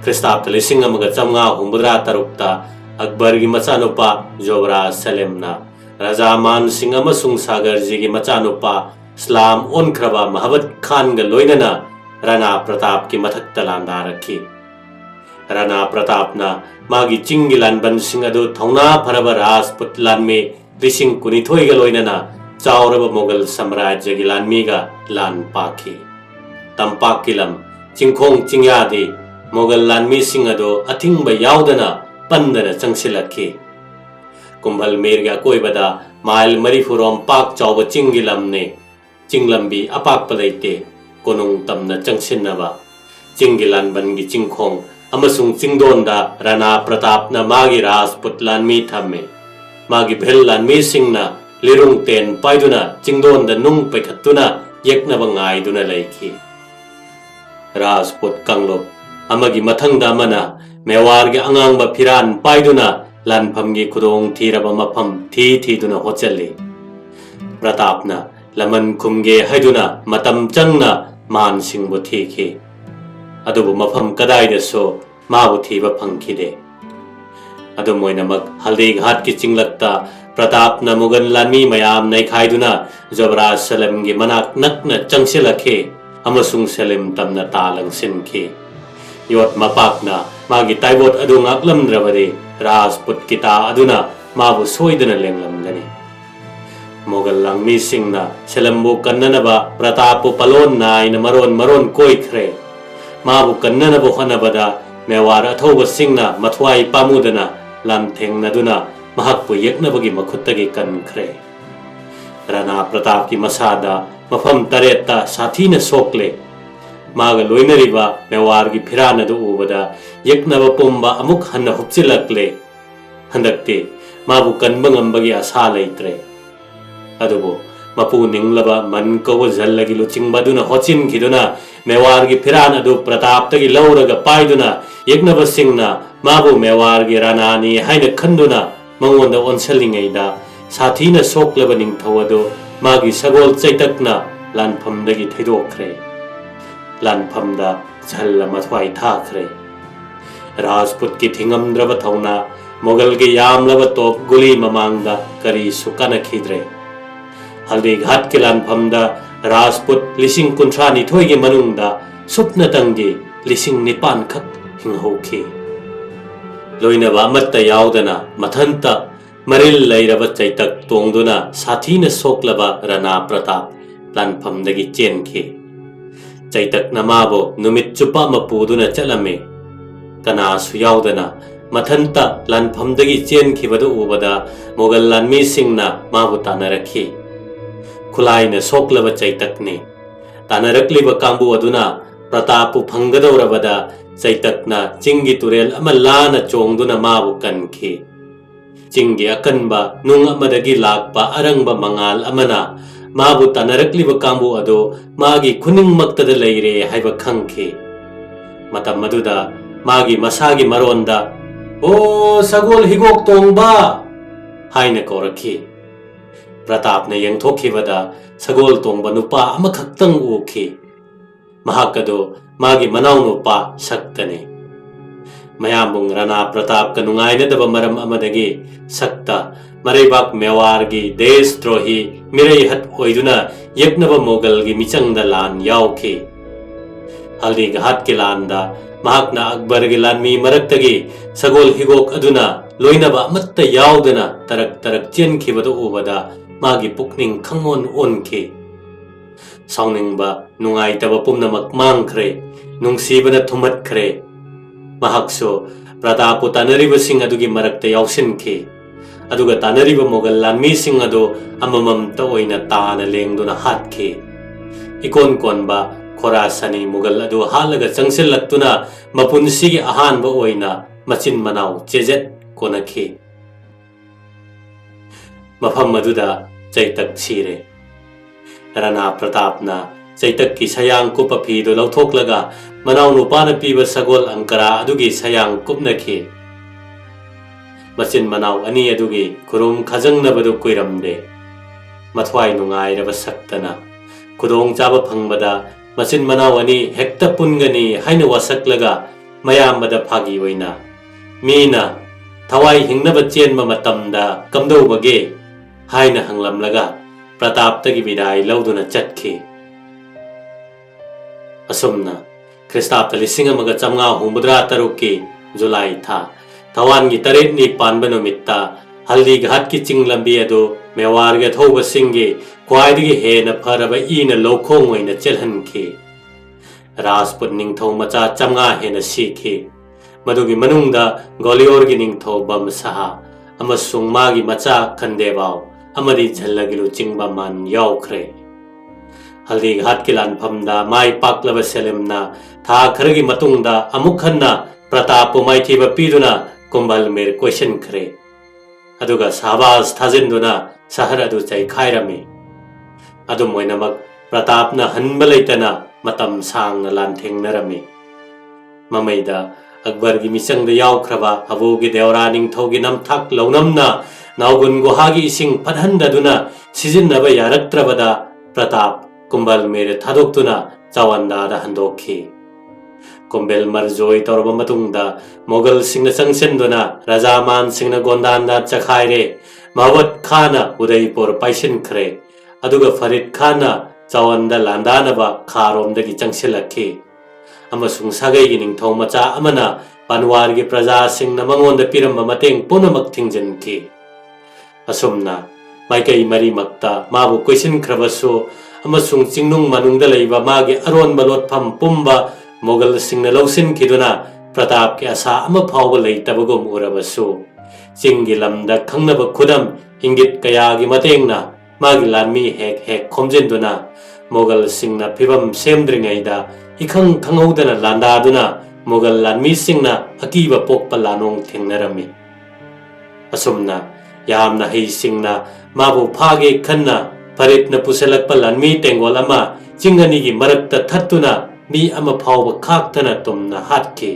Kristapta 1563 Akbar-gi machanupa Jobraj Salemna Raja Man Singh amasung Sagarji-gi machanupa Islam onkraba Mahabat Khan-ga loinana Rana Pratap-gi mathakta landarakhi. Rana Pratapna magi chinggi lanban sing adu thauna pharaba Rajput lanmi rising kunithoi-ga loinana chauraba Mughal Samrajya-gi lanmi-ga lan pakhi. Tampak kilam chingkhong chingyadi Mughal lanmi sing adu athingba yaudana pandana changsilakhi. Kumbhal Mer-ga koibada mail marifurom pak chauba chinggi lamne chinglambi apakpa leite konung tamna changsinnaba chinggi lanban-gi chingkhong amasung chingdonda Rana Pratapna magi Rajput lanmi thamme. Magi bhel lanmi singna ꯂꯤꯔꯨꯡ ꯇꯦꯟ ꯄꯥꯏꯗꯨꯅ ꯆꯤꯡꯗꯣꯟꯗ ꯅꯨꯡ ꯄꯩꯈꯠꯇꯨꯅ ꯌꯦꯛꯅꯕ ꯉꯥꯏꯗꯨꯅ ꯂꯩꯈꯤ꯫ ꯔꯥꯖꯄꯨꯠ ꯀꯥꯡꯂꯨꯞ ꯑꯃꯒꯤ ꯃꯊꯪꯗ ꯑꯃꯅ ꯃꯦꯋꯥꯔꯒꯤ ꯑꯉꯥꯡꯕ ꯐꯤꯔꯥꯟ ꯄꯥꯏꯗꯨꯅ ꯂꯥꯟꯐꯝꯒꯤ ꯈꯨꯗꯣꯡ ꯊꯤꯔꯕ ꯃꯐꯝ ꯊꯤꯗꯨꯅ ꯍꯣꯠꯆꯜꯂꯤ꯫ ꯄ꯭ꯔꯇꯥꯞꯅ ꯂꯃꯟ ꯈꯨꯝꯒꯦ ꯍꯥꯏꯗꯨꯅ ꯃꯇꯝ ꯆꯪꯅ ꯃꯥꯟꯁꯤꯡꯕꯨ ꯊꯤꯈꯤ, ꯑꯗꯨꯕꯨ ꯃꯐꯝ ꯀꯗꯥꯏꯗꯁꯨ ꯃꯥꯕꯨ ꯊꯤꯕ ꯐꯪꯈꯤꯗꯦ꯫ ꯑꯗꯨꯝ ꯑꯣꯏꯅꯃꯛ ꯍꯜꯗꯤꯘꯥꯠꯀꯤ ꯆꯤꯡꯂꯛꯇ ꯄ꯭ꯔꯇꯥꯞꯅ ꯃꯨꯒꯜ ꯂꯥꯟꯃꯤ ꯃꯌꯥꯝ ꯅꯩꯈꯥꯏꯗꯨꯅ ꯖꯣꯕꯔꯥꯖ ꯁꯂꯤꯝꯒꯤ ꯃꯅꯥꯛ ꯅꯛꯅ ꯆꯪꯁꯤꯜꯂꯛꯈꯤ ꯑꯃꯁꯨꯡ ꯁꯂꯤꯝ ꯇꯝꯅ ꯇꯥ ꯂꯪꯁꯤꯟꯈꯤ꯫ ꯌꯣꯠ ꯃꯄꯥꯛꯅ ꯃꯥꯒꯤ ꯇꯥꯏꯕꯣꯠ ꯑꯗꯨ ꯉꯥꯛꯂꯝꯗ꯭ꯔꯕꯗꯤ ꯔꯥꯖꯄꯨꯠꯀꯤ ꯇꯥ ꯑꯗꯨꯅ ꯃꯥꯕꯨ ꯁꯣꯏꯗꯅ ꯂꯦꯡꯂꯝꯒꯅꯤ꯫ ꯃꯨꯒꯜ ꯂꯥꯟꯃꯤꯁꯤꯡꯅ ꯁꯂꯤꯝꯕꯨ ꯀꯟꯅꯅꯕ ꯄ꯭ꯔꯇꯥꯞꯄꯨ ꯄꯂꯣꯟ ꯅꯥꯏꯅ ꯃꯔꯣꯟ ꯀꯣꯏꯈ꯭ꯔꯦ꯫ ꯃꯥꯕꯨ ꯀꯟꯅꯅꯕ ꯍꯣꯠꯅꯕꯗ ꯃꯦꯋꯥꯔ ꯑꯊꯧꯕꯁꯤꯡꯅ ꯃꯊ꯭ꯋꯥꯏ ꯄꯥꯝꯃꯨꯗꯅ ꯂꯥꯟꯊꯦꯡꯅꯗꯨꯅ ꯃꯍꯥꯛꯄꯨ ꯌꯦꯛꯅꯕꯒꯤ ꯃꯈꯨꯠꯇꯒꯤ ꯀꯟꯈ꯭ꯔꯦ꯫ ꯔꯥꯅꯥ ꯄ꯭ꯔꯇꯥꯞꯀꯤ ꯃꯁꯥꯗ ꯃꯐꯝ 7ꯇ ꯁꯥꯊꯤꯅ ꯁꯣꯛꯂꯦ꯫ ꯃꯥꯒ ꯂꯣꯏꯅꯔꯤꯕ ꯃꯦꯋꯥꯔꯒꯤ ꯐꯤꯔꯥꯟ ꯑꯗꯨ ꯎꯕꯗ ꯌꯦꯛꯅꯕ ꯄꯨꯝꯕ ꯑꯃꯨꯛ ꯍꯟꯅ ꯍꯨꯞꯆꯤꯜꯂꯛꯂꯦ꯫ ꯍꯟꯗꯛꯇꯤ ꯃꯥꯕꯨ ꯀꯟꯕ ꯉꯝꯕꯒꯤ ꯑꯁꯥ ꯂꯩꯇ꯭ꯔꯦ꯫ ꯑꯗꯨꯕꯨ ꯃꯄꯨ ꯅꯤꯡꯂꯕ ꯃꯟ ꯀꯧꯕ ꯖꯜꯂꯒꯤ ꯂꯨꯆꯤꯡꯕ ꯑꯗꯨꯅ ꯍꯣꯠꯆꯤꯟꯈꯤꯗꯨꯅ ꯃꯦꯋꯥꯔꯒꯤ ꯐꯤꯔꯥꯟ ꯑꯗꯨ ꯄ꯭ꯔꯇꯥꯞꯇꯒꯤ ꯂꯧꯔꯒ ꯄꯥꯏꯗꯨꯅ ꯌꯦꯛꯅꯕꯁꯤꯡꯅ ꯃꯥꯕꯨ ꯃꯦꯋꯥꯔꯒꯤ ꯔꯥꯅꯥꯅꯤ ꯍꯥꯏꯅ ꯈꯟꯗꯨꯅ ꯃꯉꯣꯟꯗ ꯑꯣꯟꯁꯤꯜꯂꯤꯉꯩꯗ ꯁꯥꯊꯤꯅ ꯁꯣꯛꯂꯕ ꯅꯤꯡꯊꯧ ꯑꯗꯨ ꯃꯥꯒꯤ ꯁꯒꯣꯜ ꯆꯩꯇꯛꯅ ꯂꯥꯟꯐꯝꯗꯒꯤ ꯊꯩꯗꯣꯛꯈ꯭ꯔꯦ꯫ ꯂꯥꯟꯐꯝꯗ ꯖꯜꯂ ꯃꯊ꯭ꯋꯥꯏ ꯊꯥꯈ꯭ꯔꯦ꯫ ꯔꯥꯖꯄꯨꯠꯀꯤ ꯊꯤꯡꯉꯝꯗ꯭ꯔꯕ ꯊꯧꯅꯥ ꯃꯨꯒꯜꯒꯤ ꯌꯥꯝꯂꯕ ꯇꯣꯞ ꯒꯨꯂꯤ ꯃꯃꯥꯡꯗ ꯀꯔꯤꯁꯨ ꯀꯥꯟꯅꯈꯤꯗ꯭ꯔꯦ꯫ ꯍꯜꯗꯤꯘꯥꯠꯀꯤ ꯂꯥꯟꯐꯝꯗ ꯔꯥꯖꯄꯨꯠ 52,000ꯒꯤ ꯃꯅꯨꯡꯗ ꯁꯨꯞꯅꯇꯪꯒꯤ 9,000 ꯈꯛ ꯍꯤꯡꯍꯧꯈꯤ꯫ ꯂꯣꯏꯅꯕ ꯑꯃꯠꯇ ꯌꯥꯎꯗꯅ ꯃꯊꯟꯇ ꯃꯔꯤꯜ ꯂꯩꯔꯕ ꯆꯩꯇꯛ ꯇꯣꯡꯗꯨꯅ ꯁꯥꯊꯤꯅ ꯁꯣꯛꯂꯕ ꯔꯥꯅꯥ ꯄ꯭ꯔꯇꯥꯞ ꯂꯥꯟꯐꯝꯗꯒꯤ ꯆꯦꯟꯈꯤ꯫ ꯆꯩꯇꯛꯅ ꯃꯥꯕꯨ ꯅꯨꯃꯤꯠ ꯆꯨꯞꯄ ꯑꯃ ꯄꯨꯗꯨꯅ ꯆꯠꯂꯝꯃꯤ꯫ ꯀꯅꯥꯁꯨ ꯌꯥꯎꯗꯅ ꯃꯊꯟꯇ ꯂꯥꯟꯐꯝꯗꯒꯤ ꯆꯦꯟꯈꯤꯕꯗꯨ ꯎꯕꯗ ꯃꯨꯒꯜ ꯂꯥꯟꯃꯤꯁꯤꯡꯅ ꯃꯥꯕꯨ ꯇꯥꯟꯅꯔꯛꯈꯤ꯫ ꯈꯨꯂꯥꯏꯅ ꯁꯣꯛꯂꯕ ꯆꯩꯇꯛꯅꯤ꯫ ꯇꯥꯟꯅꯔꯛꯂꯤꯕ ꯀꯥꯡꯕꯨ ꯑꯗꯨꯅ ꯄ꯭ꯔꯇꯥꯞꯄꯨ ꯐꯪꯒꯗꯧꯔꯕꯗ ꯆꯩꯇꯛꯅ ꯆꯤꯡꯒꯤ ꯇꯨꯔꯦꯜ ꯑꯃ ꯂꯥꯟꯅ ꯆꯣꯡꯗꯨꯅ ꯃꯥꯕꯨ ꯀꯟꯈꯤ꯫ ꯆꯤꯡꯒꯤ ꯑꯀꯟꯕ ꯅꯨꯡ ꯑꯃꯗꯒꯤ ꯂꯥꯛꯄ ꯑꯔꯪꯕ ꯃꯉꯥꯜ ꯑꯃꯅ ꯃꯥꯕꯨ ꯇꯥꯟꯅꯔꯛꯂꯤꯕ ꯀꯥꯡꯕꯨ ꯑꯗꯨ ꯃꯥꯒꯤ ꯈꯨꯅꯤꯡꯃꯛꯇꯗ ꯂꯩꯔꯦ ꯍꯥꯏꯕ ꯈꯪꯈꯤ꯫ ꯃꯇꯝ ꯑꯗꯨꯗ ꯃꯥꯒꯤ ꯃꯁꯥꯒꯤ ꯃꯔꯣꯟꯗ "ꯑꯣ ꯁꯒꯣꯜ ꯍꯤꯒꯣꯛ ꯇꯣꯡꯕ" ꯍꯥꯏꯅ ꯀꯧꯔꯛꯈꯤ꯫ ꯄ꯭ꯔꯇꯥꯞꯅ ꯌꯦꯡꯊꯣꯛꯈꯤꯕꯗ ꯁꯒꯣꯜ ꯇꯣꯡꯕ ꯅꯨꯄꯥ ꯑꯃꯈꯛꯇꯪ ꯎꯈꯤ꯫ ꯃꯍꯥꯛ ꯑꯗꯨ ꯃꯥꯒꯤ ꯃꯅꯥꯎꯅꯨꯄꯥ ꯁꯛꯇꯅꯤ꯫ ꯃꯌꯥꯝꯕꯨꯡ ꯔꯥꯅꯥ ꯄ꯭ꯔꯇꯥꯞꯀ ꯅꯨꯡꯉꯥꯏꯅꯗꯕ ꯃꯔꯝ ꯑꯃꯗꯒꯤ ꯁꯛꯇ ꯃꯔꯩꯕꯥꯛ ꯃꯦꯋꯥꯔꯒꯤ ꯗꯦꯁꯗ꯭ꯔꯣꯍꯤ ꯃꯤꯔꯩꯍꯠ ꯑꯣꯏꯗꯨꯅ ꯌꯦꯛꯅꯕ ꯃꯨꯒꯜꯒꯤ ꯃꯤꯆꯪꯗ ꯂꯥꯟ ꯌꯥꯎꯈꯤ꯫ ꯍꯜꯗꯤꯘꯥꯠꯀꯤ ꯂꯥꯟꯗ ꯃꯍꯥꯛꯅ ꯑꯛꯕꯔꯒꯤ ꯂꯥꯟꯃꯤ ꯃꯔꯛꯇꯒꯤ ꯁꯒꯣꯜ ꯍꯤꯒꯣꯛ ꯑꯗꯨꯅ ꯂꯣꯏꯅꯕ ꯑꯃꯠꯇ ꯌꯥꯎꯗꯅ ꯇꯔꯛ ꯆꯦꯟꯈꯤꯕꯗꯨ ꯎꯕꯗ ꯃꯥꯒꯤ ꯄꯨꯛꯅꯤꯡ ꯈꯪꯑꯣꯟ ꯑꯣꯟꯈꯤ꯫ ꯁꯥꯎꯅꯤꯡꯕ ꯅꯨꯡꯉꯥꯏꯇꯕ ꯄꯨꯝꯅꯃꯛ ꯃꯥꯡꯈ꯭ꯔꯦ꯫ ꯅꯨꯡꯁꯤꯕꯅ ꯊꯨꯝꯍꯠꯈ꯭ꯔꯦ꯫ ꯃꯍꯥꯛꯁꯨ ꯄ꯭ꯔꯇꯥꯞꯄꯨ ꯇꯥꯟꯅꯔꯤꯕꯁꯤꯡ ꯑꯗꯨꯒꯤ ꯃꯔꯛꯇ ꯌꯥꯎꯁꯤꯟꯈꯤ꯫ ꯑꯗꯨꯒ ꯇꯥꯟꯅꯔꯤꯕ ꯃꯨꯒꯜ ꯂꯥꯟꯃꯤꯁꯤꯡ ꯑꯗꯨ ꯑꯃꯃꯝꯇ ꯑꯣꯏꯅ ꯇꯥꯅ ꯂꯦꯡꯗꯨꯅ ꯍꯥꯠꯈꯤ꯫ ꯏꯀꯣꯟ ꯀꯣꯟꯕ ꯈꯣꯔꯥꯁꯥꯅꯤ ꯃꯨꯒꯜ ꯑꯗꯨ ꯍꯥꯠꯂꯒ ꯆꯪꯁꯤꯜꯂꯛꯇꯨꯅ ꯃꯄꯨꯟꯁꯤꯒꯤ ꯑꯍꯥꯟꯕ ꯑꯣꯏꯅ ꯃꯆꯤꯟ ꯃꯅꯥꯎ ꯆꯦꯖꯦꯠ ꯀꯣꯟꯅꯈꯤ꯫ ꯃꯐꯝ ꯑꯗꯨꯗ ꯆꯩꯇꯛ ꯁꯤꯔꯦ꯫ ꯔꯥꯅꯥ ꯄ꯭ꯔꯇꯥꯞꯅ ꯆꯩꯇꯛꯀꯤ ꯁꯌꯥꯡ ꯀꯨꯞꯄ ꯐꯤꯗꯨ ꯂꯧꯊꯣꯛꯂꯒ ꯃꯅꯥꯎꯅꯨꯄꯥꯅ ꯄꯤꯕ ꯁꯒꯣꯜ ꯑꯪꯀꯔꯥ ꯑꯗꯨꯒꯤ ꯁꯌꯥꯡ ꯀꯨꯞꯅꯈꯤ꯫ ꯃꯆꯤꯟ ꯃꯅꯥꯎ ꯑꯅꯤ ꯑꯗꯨꯒꯤ ꯈꯨꯔꯨꯝ ꯈꯥꯖꯪꯅꯕꯗꯨ ꯀꯨꯏꯔꯝꯗꯦ꯫ ꯃꯊ꯭ꯋꯥꯏ ꯅꯨꯡꯉꯥꯏꯔꯕ ꯁꯛꯇꯅ ꯈꯨꯗꯣꯡꯆꯥꯕ ꯐꯪꯕꯗ ꯃꯆꯤन मनाव अनी हेक्ता पुनगनी हाइना वासक्लगा मयामबदा फागी ओइना मीना थवाई हिंगनब चेनब मतमदा कमदौबगे हाइना हंगलमलगा प्रतापतगी विदाई लौदुना चटखी असुमना ख्रिस्ताब्द 1953 की जुलाई था थवान की तरेटनी पानब नुमित्ता हल्दी घाट की चिंग लंबी अदो मेवार के थौब सिंगे ख्वाइदगी हेन फरब इन लौखोंग ओइना चलहनखी राजपुत निंगथौ मचा चमगा हेन सीखी मदुगी मनुंगदा गोलियोर की निंगथौ बम सहा अमसुंग मागी मचा खंदेबाव अमदी झल्लगिलु चिंगबा मान यावख्रे हल्दी घाट की लानफमदा माई पाकलब सेलेमना था खरगी मतुंगदा अमुखन्ना प्रताप माइथीब पीदुना कुंभल मेर क्वेश्चन खरे अदुगा साबास थाजिंदुना ꯁꯍꯔ ꯑꯗꯨ ꯆꯩꯈꯥꯏꯔꯝꯃꯤ꯫ ꯑꯗꯨꯝ ꯑꯣꯏꯅꯃꯛ ꯄ꯭ꯔꯇꯥꯞꯅ ꯍꯟꯕ ꯂꯩꯇꯅ ꯃꯇꯝ ꯁꯥꯡꯅ ꯂꯥꯟꯊꯦꯡꯅꯔꯝꯃꯤ꯫ ꯃꯃꯩꯗ ꯑꯛꯕꯔꯒꯤ ꯃꯤꯆꯪꯗ ꯌꯥꯎꯈ꯭ꯔꯕ ꯑꯕꯨꯒꯤ ꯗꯦꯋꯔꯥ ꯅꯤꯡꯊꯧꯒꯤ ꯅꯝꯊꯥꯛ ꯂꯧꯅꯝꯅ ꯅꯥꯎꯒꯨꯟ ꯒꯨꯍꯥꯒꯤ ꯏꯁꯤꯡ ꯐꯠꯍꯟꯗꯗꯨꯅ ꯁꯤꯖꯤꯟꯅꯕ ꯌꯥꯔꯛꯇ꯭ꯔꯕꯗ ꯄ꯭ꯔꯇꯥꯞ ꯀꯨꯝꯕꯜ ꯃꯤꯔ ꯊꯥꯗꯣꯛꯇꯨꯅ ꯆꯋꯟꯗꯥꯗ ꯍꯟꯗꯣꯛꯈꯤ꯫ ꯀꯣꯝꯕꯦꯜ ꯃꯔꯖꯣꯏ ꯇꯧꯔꯕ ꯃꯇꯨꯡꯗ ꯃꯣꯒꯜꯁꯤꯡꯅ ꯆꯪꯁꯤꯟꯗꯨꯅ ꯔꯥꯖꯥꯃꯥꯟꯁꯤꯡꯅ ꯒꯣꯟꯗꯥꯟꯗ ꯆꯈꯥꯏꯔꯦ꯫ ꯃꯍꯕꯠ ꯈꯥꯟꯅ ꯎꯗꯩꯄꯨꯔ ꯄꯥꯏꯁꯤꯟꯈ꯭ꯔꯦ꯫ ꯑꯗꯨꯒ ꯐꯔꯤꯗ ꯈꯥꯟꯅ ꯆꯋꯟꯗ ꯂꯥꯟꯗꯥꯅꯕ ꯈꯥꯔꯣꯝꯗꯒꯤ ꯆꯪꯁꯤꯜꯂꯛꯈꯤ꯫ ꯑꯃꯁꯨꯡ ꯁꯥꯒꯩꯒꯤ ꯅꯤꯡꯊꯧ ꯃꯆꯥ ꯑꯃꯅ ꯄꯟꯋꯥꯔꯒꯤ ꯄ꯭ꯔꯖꯥꯁꯤꯡꯅ ꯃꯉꯣꯟꯗ ꯄꯤꯔꯝꯕ ꯃꯇꯦꯡ ꯄꯨꯝꯅꯃꯛ ꯊꯤꯡꯖꯤꯟꯈꯤ꯫ ꯑꯁꯨꯝꯅ ꯃꯥꯏꯀꯩ ꯃꯔꯤꯃꯛꯇ ꯃꯥꯕꯨ ꯀꯣꯏꯁꯤꯟꯈ꯭ꯔꯕꯁꯨ ꯑꯃꯁꯨꯡ ꯆꯤꯡꯅꯨꯡ ꯃꯅꯨꯡꯗ ꯂꯩꯕ ꯃꯥꯒꯤ ꯑꯔꯣꯟꯕ ꯂꯣꯠꯐꯝ ꯄꯨꯝꯕ ꯃꯣꯒꯜꯁꯤꯡꯅ ꯂꯧꯁꯤꯟꯈꯤꯗꯨꯅ ꯄ꯭ꯔꯇꯥꯞꯀꯤ ꯑꯁꯥ ꯑꯃ ꯐꯥꯎꯕ ꯂꯩꯇꯕꯒꯨꯝ ꯎꯔꯕꯁꯨ ꯆꯤꯡꯒꯤ ꯂꯝꯗ ꯈꯪꯅꯕ ꯈꯨꯗꯝ ꯏꯪꯒꯤꯠ ꯀꯌꯥꯒꯤ ꯃꯇꯦꯡꯅ ꯃꯥꯒꯤ ꯂꯥꯟꯃꯤ ꯍꯦꯛ ꯍꯦꯛ ꯈꯣꯝꯖꯤꯟꯗꯨꯅ ꯃꯣꯒꯜꯁꯤꯡꯅ ꯐꯤꯕꯝ ꯁꯦꯝꯗ꯭ꯔꯤꯉꯩꯗ ꯏꯈꯪ ꯈꯪꯍꯧꯗꯅ ꯂꯥꯟꯗꯥꯗꯨꯅ ꯃꯣꯒꯜ ꯂꯥꯟꯃꯤꯁꯤꯡꯅ ꯑꯀꯤꯕ ꯄꯣꯛꯄ ꯂꯥꯟꯑꯣꯡ ꯊꯦꯡꯅꯔꯝꯃꯤ꯫ ꯑꯁꯨꯝꯅ ꯌꯥꯝꯅ ꯍꯩꯁꯤꯡꯅ ꯃꯥꯕꯨ ꯐꯥꯒꯦ ꯈꯟꯅ ꯐꯔꯤꯗꯅ ꯄꯨꯁꯤꯜꯂꯛꯄ ꯂꯥꯟꯃꯤ ꯇꯦꯡꯒꯣꯜ ꯑꯃ ꯆꯤꯡ ꯑꯅꯤꯒꯤ ꯃꯔꯛꯇ ꯊꯠꯇꯨꯅ ꯃꯤ ꯑꯃ ꯐꯥꯎꯕ ꯈꯥꯛꯇꯅ ꯇꯨꯝꯅ ꯍꯥꯠꯈꯤ꯫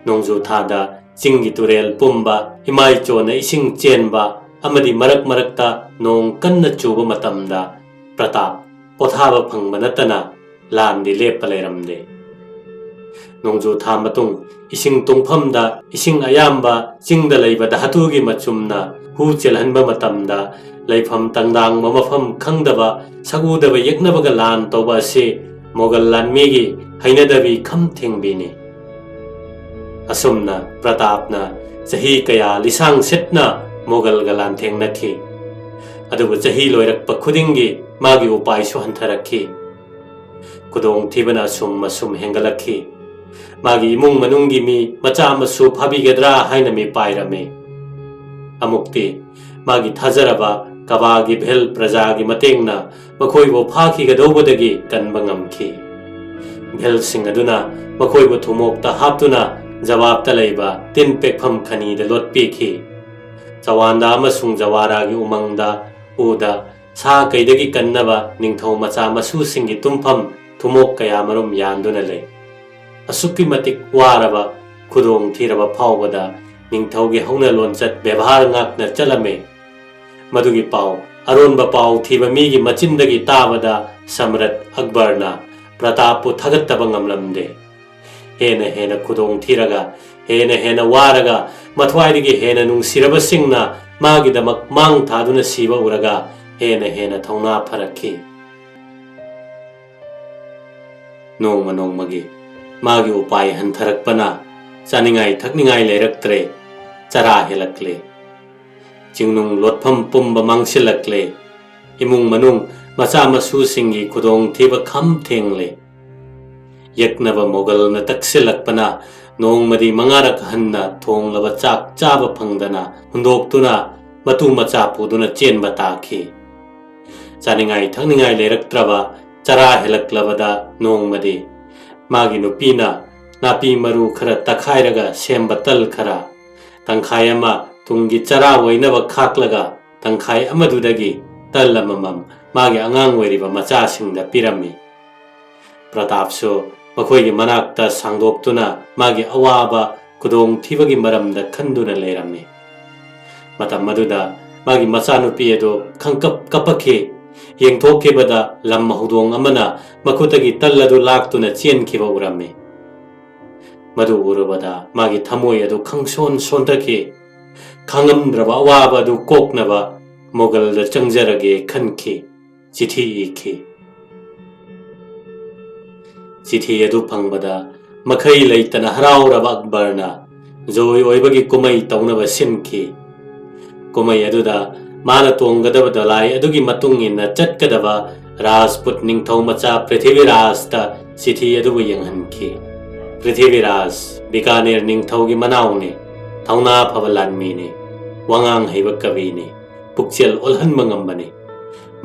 ꯅꯣꯡꯖꯨ ꯊꯥꯗ ꯆꯤꯡꯒꯤ ꯇꯨꯔꯦꯜ ꯄꯨꯝꯕ ꯏꯃꯥꯏꯆꯣꯅ ꯏꯁꯤꯡ ꯆꯦꯟꯕ ꯑꯃꯗꯤ ꯃꯔꯛ ꯃꯔꯛꯇ ꯅꯣꯡ ꯀꯟꯅ ꯆꯨꯕ ꯃꯇꯝꯗ ꯄ꯭ꯔꯇꯥꯞ ꯄꯣꯊꯥꯕ ꯐꯪꯕ ꯅꯠꯇꯅ ꯂꯥꯟꯗꯤ ꯂꯦꯞꯄ ꯂꯩꯔꯝꯗꯦ꯫ ꯅꯣꯡꯖꯨ ꯊꯥ ꯃꯇꯨꯡ ꯏꯁꯤꯡ ꯇꯨꯡꯐꯝꯗ ꯏꯁꯤꯡ ꯑꯌꯥꯝꯕ ꯆꯤꯡꯗ ꯂꯩꯕ ꯙꯥꯇꯨꯒꯤ ꯃꯆꯨꯝꯅ ꯍꯨ ꯆꯦꯜꯍꯟꯕ ꯃꯇꯝꯗ ꯂꯩꯐꯝ ꯇꯪꯗꯥꯡꯕ ꯃꯐꯝ ꯈꯪꯗꯕ ꯁꯛꯎꯗꯕ ꯌꯦꯛꯅꯕꯒ ꯂꯥꯟ ꯇꯧꯕ ꯑꯁꯤ ꯃꯣꯒꯜ ꯂꯥꯟꯃꯤꯒꯤ ꯍꯩꯅꯗꯕꯤ ꯈꯝ ꯊꯦꯡꯕꯤꯅꯤ꯫ ꯑꯁꯨꯝꯅ ꯄ꯭ꯔꯇꯥꯞꯅ ꯆꯍꯤ ꯀꯌꯥ ꯂꯤꯁꯥꯡ ꯁꯤꯠꯅ ꯃꯣꯒꯜꯒ ꯂꯥꯟꯊꯦꯡꯅꯈꯤ꯫ ꯑꯗꯨꯕꯨ ꯆꯍꯤ ꯂꯣꯏꯔꯛꯄ ꯈꯨꯗꯤꯡꯒꯤ ꯃꯥꯒꯤ ꯎꯄꯥꯏꯁꯨ ꯍꯟꯊꯔꯛꯈꯤ꯫ ꯈꯨꯗꯣꯡꯊꯤꯕꯅ ꯑꯁꯨꯝ ꯍꯦꯟꯒꯠꯂꯛꯈꯤ꯫ ꯃꯥꯒꯤ ꯏꯃꯨꯡ ꯃꯅꯨꯡꯒꯤ ꯃꯤ ꯃꯆꯥ ꯃꯁꯨ ꯐꯥꯕꯤꯒꯗ꯭ꯔꯥ ꯍꯥꯏꯅ ꯃꯤ ꯄꯥꯏꯔꯝꯃꯤ꯫ ꯑꯃꯨꯛꯇꯤ ꯃꯥꯒꯤ ꯊꯥꯖꯔꯕ ꯀꯕꯥꯒꯤ ꯚꯦꯜ ꯄ꯭ꯔꯖꯥꯒꯤ ꯃꯇꯦꯡꯅ ꯃꯈꯣꯏꯕꯨ ꯐꯥꯈꯤꯒꯗꯧꯕꯗꯒꯤ ꯀꯟꯕ ꯉꯝꯈꯤ꯫ ꯚꯦꯜꯁꯤꯡ ꯑꯗꯨꯅ ꯃꯈꯣꯏꯕꯨ ꯊꯨꯃꯣꯛꯇ ꯍꯥꯞꯇꯨꯅ ꯖꯋꯥꯕꯇ ꯂꯩꯕ ꯇꯤꯟ ꯄꯦꯛꯐꯝ ꯈꯅꯤꯗ ꯂꯣꯠꯄꯤꯈꯤ꯫ ꯆꯋꯥꯟꯗꯥ ꯑꯃꯁꯨꯡ ꯖꯋꯥꯔꯥꯒꯤ ꯎꯃꯪꯗ ꯎꯗ ꯁꯥ ꯀꯩꯗꯒꯤ ꯀꯟꯅꯕ ꯅꯤꯡꯊꯧ ꯃꯆꯥ ꯃꯁꯨꯁꯤꯡꯒꯤ ꯇꯨꯝꯐꯝ ꯊꯨꯃꯣꯛ ꯀꯌꯥꯃꯔꯨꯝ ꯌꯥꯟꯗꯨꯅ ꯂꯩ꯫ ꯑꯁꯨꯛꯀꯤ ꯃꯇꯤꯛ ꯋꯥꯔꯕ ꯈꯨꯗꯣꯡ ꯊꯤꯔꯕ ꯐꯥꯎꯕꯗ ꯅꯤꯡꯊꯧꯒꯤ ꯍꯧꯅ ꯂꯣꯟꯆꯠ ꯕꯦꯚꯥꯔ ꯉꯥꯛꯅ ꯆꯠꯂꯝꯃꯤ꯫ ꯃꯗꯨꯒꯤ ꯄꯥꯎ ꯑꯔꯣꯟꯕ ꯄꯥꯎ ꯊꯤꯕ ꯃꯤꯒꯤ ꯃꯆꯤꯟꯗꯒꯤ ꯇꯥꯕꯗ ꯁꯝꯔꯠ ꯑꯛꯕꯔꯅ ꯄ꯭ꯔꯇꯥꯞꯄꯨ ꯊꯥꯒꯠꯇꯕ ꯉꯝꯂꯝꯗꯦ꯫ ꯍꯦꯟꯅ ꯍꯦꯟꯅ ꯈꯨꯗꯣꯡ ꯊꯤꯔꯒ ꯍꯦꯟꯅ ꯋꯥꯔꯒ ꯃꯊ꯭ꯋꯥꯏꯗꯒꯤ ꯍꯦꯟꯅ ꯅꯨꯡꯁꯤꯔꯕꯁꯤꯡꯅ ꯃꯥꯒꯤꯗꯃꯛ ꯃꯥꯡ ꯊꯥꯗꯨꯅ ꯁꯤꯕ ꯎꯔꯒ ꯍꯦꯟꯅ ꯊꯧꯅꯥ ꯐꯔꯛꯈꯤ꯫ ꯅꯣꯡꯃ ꯅꯣꯡꯃꯒꯤ ꯃꯥꯒꯤ ꯎꯄꯥꯏ ꯍꯟꯊꯔꯛꯄꯅ ꯆꯥꯅꯤꯡꯉꯥꯏ ꯊꯛꯅꯤꯡꯉꯥꯏ ꯂꯩꯔꯛꯇ꯭ꯔꯦ꯫ ꯆꯔꯥ ꯍꯦꯜꯂꯛꯂꯦ꯫ ꯆꯤꯡꯅꯨꯡ ꯂꯣꯠꯐꯝ ꯄꯨꯝꯕ ꯃꯥꯡꯁꯤꯜꯂꯛꯂꯦ꯫ ꯏꯃꯨꯡ ꯃꯅꯨꯡ ꯃꯆꯥ ꯃꯁꯨꯁꯤꯡꯒꯤ ꯈꯨꯗꯣꯡꯊꯤꯕ ꯈꯝ ꯊꯦꯡꯂꯦ꯫ ꯌꯦꯛꯅꯕ ꯃꯣꯒꯜꯅ ꯇꯛꯁꯤꯜꯂꯛꯄꯅ ꯅꯣꯡꯃꯗꯤ ꯃꯉꯥꯔꯛ ꯍꯟꯅ ꯊꯣꯡꯂꯕ ꯆꯥꯛ ꯆꯥꯕ ꯐꯪꯗꯅ ꯍꯨꯟꯗꯣꯛꯇꯨꯅ ꯃꯇꯨ ꯃꯆꯥ ꯄꯨꯗꯨꯅ ꯆꯦꯟꯕ ꯇꯥꯈꯤ꯫ ꯆꯥꯅꯤꯡꯉꯥꯏ ꯊꯛꯅꯤꯡꯉꯥꯏ ꯂꯩꯔꯛꯇ꯭ꯔꯕ ꯆꯔꯥ ꯍꯦꯜꯂꯛꯂꯕꯗ ꯅꯣꯡꯃꯗꯤ ꯃꯥꯒꯤ ꯅꯨꯄꯤꯅ ꯅꯥꯄꯤ ꯃꯔꯨ ꯈꯔ ꯇꯛꯈꯥꯏꯔꯒ ꯁꯦꯝꯕ ꯇꯜ ꯈꯔ ꯇꯪꯈꯥꯏ ꯑꯃ ꯇꯨꯡꯒꯤ ꯆꯔꯥ ꯑꯣꯏꯅꯕ ꯈꯥꯛꯂꯒ ꯇꯪꯈꯥꯏ ꯑꯃꯗꯨꯗꯒꯤ ꯇꯜ ꯑꯃꯃꯝ ꯃꯥꯒꯤ ꯑꯉꯥꯡ ꯑꯣꯏꯔꯤꯕ ꯃꯆꯥꯁꯤꯡꯗ ꯄꯤꯔꯝꯃꯤ꯫ ꯄ꯭ꯔꯇꯥꯞꯁꯨ ꯃꯈꯣꯏꯒꯤ ꯃꯅꯥꯛꯇ ꯁꯥꯡꯗꯣꯛꯇꯨꯅ ꯃꯥꯒꯤ ꯑꯋꯥꯕ ꯈꯨꯗꯣꯡꯊꯤꯕꯒꯤ ꯃꯔꯝꯗ ꯈꯟꯗꯨꯅ ꯂꯩꯔꯝꯃꯤ꯫ ꯃꯇꯝ ꯑꯗꯨꯗ ꯃꯥꯒꯤ ꯃꯆꯥꯅꯨꯄꯤ ꯑꯗꯨ ꯈꯪꯀꯞ ꯀꯞꯄꯛꯈꯤ꯫ ꯌꯦꯡꯊꯣꯛꯈꯤꯕꯗ ꯂꯝ ꯍꯧꯗꯣꯡ ꯑꯃꯅ ꯃꯈꯨꯠꯇꯒꯤ ꯇꯜ ꯑꯗꯨ ꯂꯥꯛꯇꯨꯅ ꯆꯦꯟꯈꯤꯕ ꯎꯔꯝꯃꯤ꯫ ꯃꯗꯨ ꯎꯔꯨꯕꯗ ꯃꯥꯒꯤ ꯊꯃꯣꯏ ꯑꯗꯨ ꯈꯪꯁꯣꯟ ꯁꯣꯟꯊꯈꯤ꯫ ꯈꯥꯡꯉꯝꯗ꯭ꯔꯕ ꯑꯋꯥꯕ ꯑꯗꯨ ꯀꯣꯛꯅꯕ ꯃꯣꯒꯜꯗ ꯆꯪꯖꯔꯒꯦ ꯈꯟꯈꯤ꯫ ꯆꯤꯊꯤ ꯏꯈꯤ꯫ ꯆꯤꯊꯤ ꯑꯗꯨ ꯐꯪꯕꯗ ꯃꯈꯩ ꯂꯩꯇꯅ ꯍꯔꯥꯎꯔꯕ ꯑꯛꯕꯔꯅ ꯖꯣꯏ ꯑꯣꯏꯕꯒꯤ ꯀꯨꯝꯃꯩ ꯇꯧꯅꯕ ꯁꯤꯟꯈꯤ꯫ ꯀꯨꯝꯃꯩ ꯑꯗꯨꯗ ꯃꯥꯅ ꯇꯣꯡꯒꯗꯕ ꯗꯣꯂꯥꯏ ꯑꯗꯨꯒꯤ ꯃꯇꯨꯡ ꯏꯟꯅ ꯆꯠꯀꯗꯕ ꯔꯥꯖꯄꯨꯠ ꯅꯤꯡꯊꯧ ꯃꯆꯥ ꯄ꯭ꯔꯤꯊꯤꯕꯤꯔꯥꯖꯇ ꯆꯤꯊꯤ ꯑꯗꯨꯕꯨ ꯌꯦꯡꯍꯟꯈꯤ꯫ ꯄ꯭ꯔꯤꯊꯤꯕꯤꯔꯥꯖ ꯕꯤꯀꯥꯅꯦꯔ ꯅꯤꯡꯊꯧꯒꯤ ꯃꯅꯥꯎꯅꯤ꯫ ꯊꯧꯅꯥ ꯐꯕ ꯂꯥꯟꯃꯤꯅꯤ꯫ ꯋꯥꯉꯥꯡ ꯍꯩꯕ ꯀꯕꯤꯅꯤ꯫ ꯄꯨꯛꯆꯦꯜ ꯑꯣꯜꯍꯟꯕ ꯉꯝꯕꯅꯤ꯫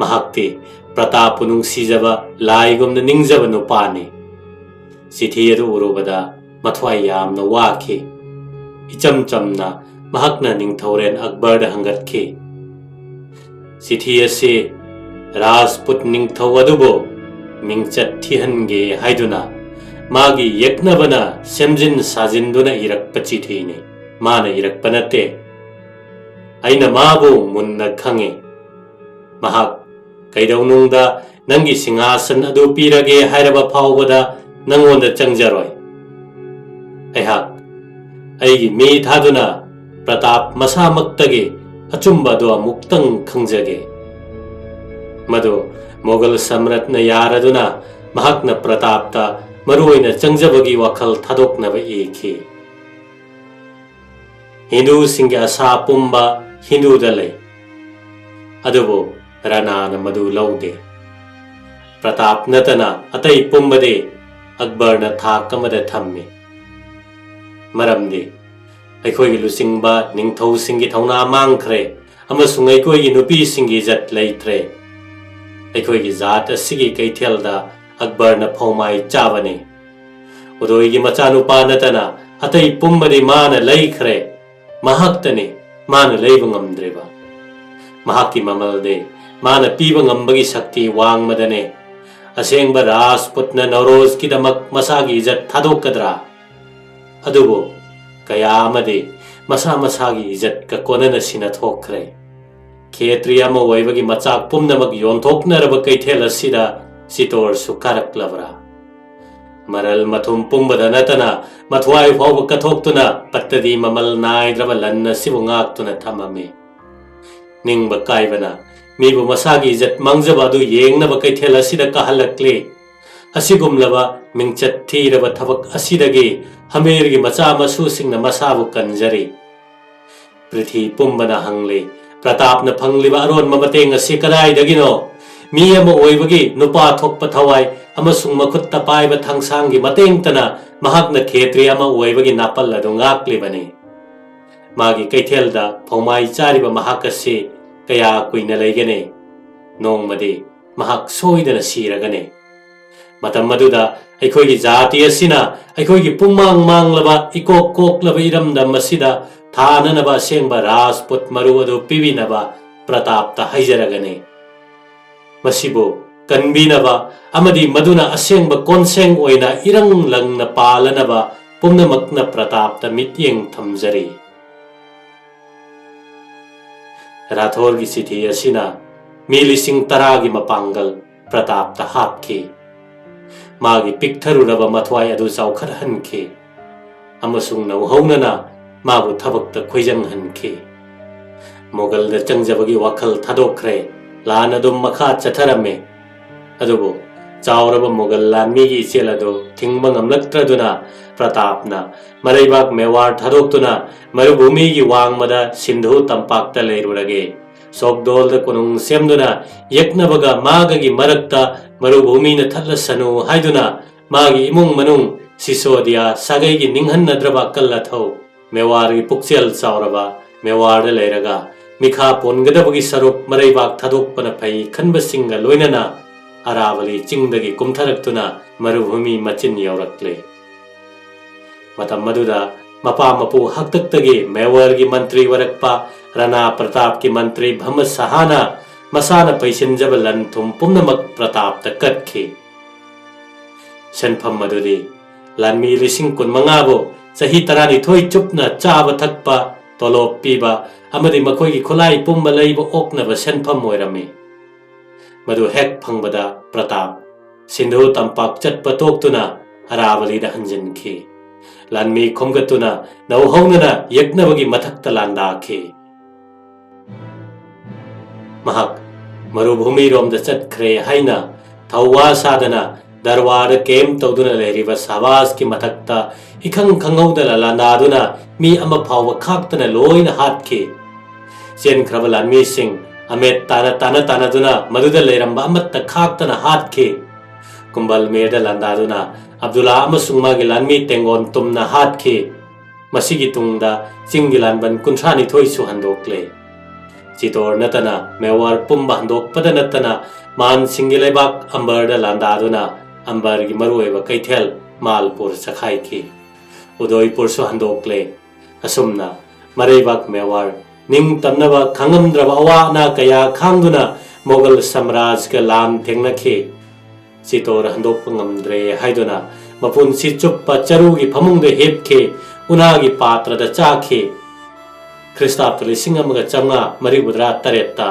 ꯃꯍꯥꯛꯇꯤ ꯄ꯭ꯔꯇꯥꯞꯄꯨ ꯅꯨꯡꯁꯤꯖꯕ ꯂꯥꯏꯒꯨꯝꯅ ꯅꯤꯡꯖꯕ ꯅꯨꯄꯥꯅꯤ꯫ ꯆꯤꯊꯤ ꯑꯗꯨ ꯎꯔꯨꯕꯗ ꯃꯊ꯭ꯋꯥꯏ ꯌꯥꯝꯅ ꯋꯥꯈꯤ꯫ ꯏꯆꯝ ꯆꯝꯅ ꯃꯍꯥꯛꯅ ꯅꯤꯡꯊꯧꯔꯦꯜ ꯑꯛꯕꯔꯗ ꯍꯪꯒꯠꯈꯤ꯫ चिठी असे राजपूत निंगथौ अदुबो मिंगचत थिहनगे हाइदुना मागी यक्नबना सेमजिन साजिंदुना इरक्प चिठीने माना इरक्प नते अइना माबु मुन्ना खंगे महाक कैदौनुंगदा नंगी सिंहासन अदु पीरगे हाइरबा फावबदा नंगोंदा चंगजरोय अहाक अइगी मी थादुना प्रताप मसामक्तगे अचुंबदो अमुक्तंग खंगजगे मदो मोगल सम्राटना यारदुना महाकना प्रतापता मरुओइना चंगजबगी वखल थादोकनबा एखे हिंदू सिंगे आशा पुंबा हिंदूदा लई अदुबो राणाना मदु लौदे प्रताप नतना अतई पुंबदे अकबरना थाक अमदा थम्मे मरमदे अखोइगी लुसिंगबा निंगथौ सिंगी थौना मांगख्रे अमसुंग अखोइगी नुपी सिंगी जत लैथ्रे अखोइगी जात असिगी कैथेलदा अकबरना फौमाई चाबने उदोइगी मचानुपा नतना अतई पुंबदे माना लैख्रे महाक्तने माना लैब ngamdreba महाकी ममलदे माना पीबा ngamबगी शक्ति वांगमदने असेंगबा राजपूतना नौरोज किदमक मसागी इज्जत थादोकद्रा अदुबो कया अमदे मसा मसागी इज्जत का कोनना सिना थोखरे खेत्रिय अमा ओइबगी मचाक पुमनमक योंथोकनरब कैथेल असिदा सितोर सुकारक्लबरा मरल मथुम पुंबदा नतना मथवाई फाव कथोक्तुना पत्तदी ममल नाइद्रब लन्न सिबु ngaktuna thamame निंगब कायबना मीबु मसागी इज्जत मंगजब अदु येंगनब कैथेल असिदा कहलक्ले असिगुमलबा मिंगचत थीरब थबक असिदगे हमेरगी मचा मसु सिंगना मसाबु कंजरी पृथ्वी पुंबना हंगले प्रतापना फंगलिबा अरोन ममतेंग असि कदाइदगिनो मी अमा ओइबगी नुपा थोकप थवाई अमसुंग मखुत्ता पाइबा थंगसांगी मतेंगतना महाकना खेत्री अमा ओइबगी नापल अदु ngaklibane मागी कैथेलदा फौमाई चारिबा महाकसे कया कुइना लैगने नोंगमदे महाक सोइदना सिरगने मतम मदुदा अखोइगी जाति असिना अखोइगी पुंमांग मांगलबा इकोक कोकलबा इरमदम असिदा थाननबा सेंगबा राजपूत मरु अदु पिबिनबा प्रतापता हाइजरगने मसिबो कन्बीनबा अमदी मदुना असेंगबा कोनसेंग ओइना इरंग लंगना पालनबा पुमनमकना प्रतापता मित्येंग थमजरी राठौरगी चिठी असिना मी लिसिंग तरागी मपांगल प्रतापता हापखे मागी पिक्थरुरबा मथवाई अदु चौखरहनखे अमसुंग नौहौनना माबु थबकता खोइजंगहनखे मोगलदा चंगजबगी वखल थादोखरे लान अदुम मखा चथरमे अदुबो चावरबा मोगल लानमीगी इचेल अदु थिंगबा ngamlaktraदुना प्रतापना मरैबाग मेवाड़ थादोक्तुना मरुभूमिगी वांगमदा सिंधु तंपाक्ता लैरुरगे सोगदोलदा कुनुंग सेमदुना यक्नबगा मागगी मरक्ता मरुभूमिना थल्लसनु हाइदुना मागी इमुंग मनुंग सिसोदिया सागैगी निंगहन्नद्रबा कल्लाथौ मेवाड़गी पुक्सेल चावरबा मेवाड़दा लैरगा मिखा पोनगदबगी सरुप मरैबाग थादोकपना फै खनबसिंगा लोइनना अरावली चिंगदगी कुमथरक्तुना मरुभूमि मचिन यौरक्ले मतम मदुदा मपा मपु हक्तक्तगे मेवाड़गी मंत्री वरक्पा राणा प्रताप की मंत्री भम सहाना मसाना पैसिनजब लन थुम पुमनमक प्रतापता कटखे सनफम मदुदे लानमी लिसिंग कुनमंगाबो चही तरानिथोई चुपना चाब थकपा तोलोप पीबा अमदी मखोइगी खुलाई पुंबा लैबा ओकनबा सनफम ओइरमे मदु हेक फंगबदा प्रताप सिंधु तंपाक चटपा तोक्तुना अरावलीदा हंजनखे लानमी खोमगतुना नौहौनना यक्नबगी मथक्ता लांदाखे महक मरुभूमि रोमदा चटख्रे हाइना थौवा सादना दरबार केम तौदुना लैरिबा साबास की मथक्ता इखंग खंगौदला लांदादुना मी अमा फाव खाक्तना लोइना हातखे चेनख्रबा लानमी सिंह अमेत ताना दुना मदुदा लैरंबा अमत्ता खाक्तना हातखे कुंबल मेदा लांदादुना अब्दुल्ला अमसुंग मागी लानमी तेंगोन तुमना हातखे मसिगी तुंगदा चिंगी लानबन कुंथ्रानी थोइसु हंदोकले चितोर नतना मेवाड़ पुंबा हंदोकपदा नतना मान सिंगी लेबाक अंबरदा लांदादुना अंबरगी मरुओइबा कैथेल मालपुर सखाइखे उदयपुर सु हंदोकले असुमना मरैबाक Mewar ning tamnaba khangamdraba awa na kaya khangduna Mughal Samraj ka lam thengnakhi chitor handok pangamdre haiduna mapun si chuppa charugi phamungda hepkhe unagi patra da chakhe Christap tali singamaga changa maribudra taretta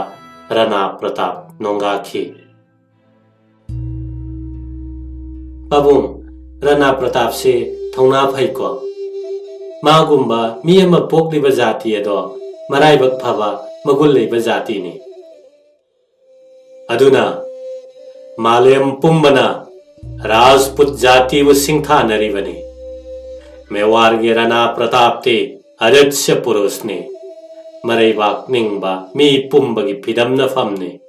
Rana Pratap nongakhi Pabung Rana Pratap se thongna phaiko magumba miyama pokliba jati ado maraibak phaba magul leiba jati ni aduna Malem pumbana Rajput jati wa singtha naribani Mewar ge Rana Pratap te Aratsya purus ne Maraibak ningba mi pumbagi pidam na famne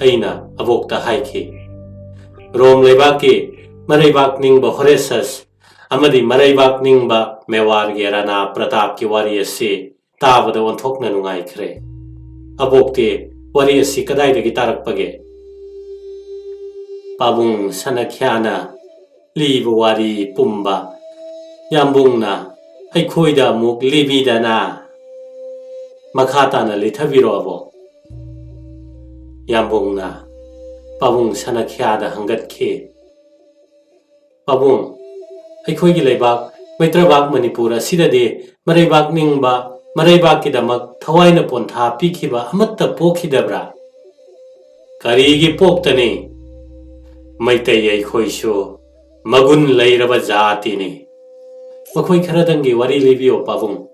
Aina abokta haiki Rom leibaki Maraibak ningba Horesas Amadi Maraibak ningba Mewar ge Rana Pratap ki wari asi tabada onthokna nungai khre Abokte wari asi kadai dagi tarakpage Pabung sanakhyana libu wari pumba Yambungna aikhoida muk libidana Makhatana lithabiro abo Yambungna Pabung sanakhyada hangatkhe Pabung aikhoigi leibak Maitrabak Manipura sidade Maraibak ningba Maraibak kidamak thawaina pontha pikhiba amatta pokhidabra Karigi poktani Maitai aikhoisu magun leiraba jati ni Makhoi kharadangi wari libiyo Pabung